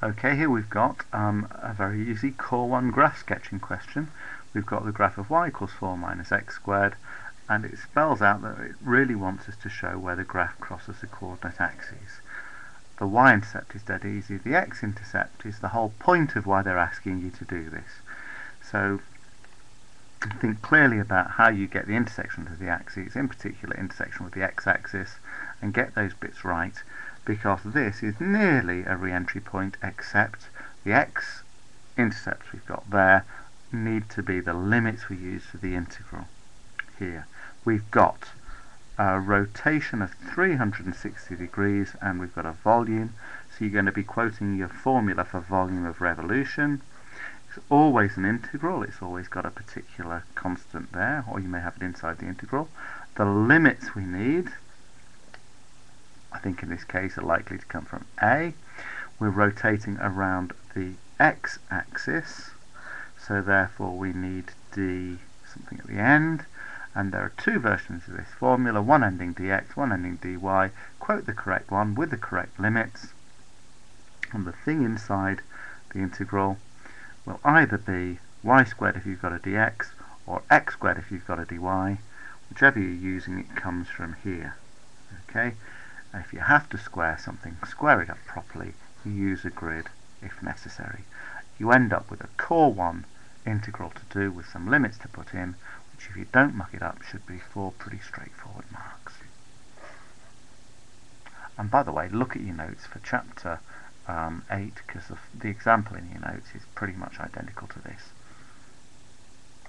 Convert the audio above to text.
Okay, here we've got a very easy Core 1 graph sketching question. We've got the graph of y equals 4 minus x squared, and it spells out that it really wants us to show where the graph crosses the coordinate axes. The y-intercept is dead easy. The x-intercept is the whole point of why they're asking you to do this. So think clearly about how you get the intersection of the axes, in particular intersection with the x-axis, and get those bits right, because this is nearly a re-entry point, except the x-intercepts we've got there need to be the limits we use for the integral. Here we've got a rotation of 360 degrees and we've got a volume, so you're going to be quoting your formula for volume of revolution. It's always an integral, it's always got a particular constant there, or you may have it inside the integral. The limits we need, I think in this case, are likely to come from A. We're rotating around the x-axis, so therefore we need d something at the end, and there are two versions of this formula, one ending dx, one ending dy. Quote the correct one with the correct limits, and the thing inside the integral will either be y squared if you've got a dx, or x squared if you've got a dy. Whichever you're using, it comes from here. Okay? And if you have to square something, square it up properly. You use a grid if necessary. You end up with a Core 1 integral to do with some limits to put in, which if you don't muck it up should be 4 pretty straightforward marks. And by the way, look at your notes for chapter 8, because the example in your notes is pretty much identical to this.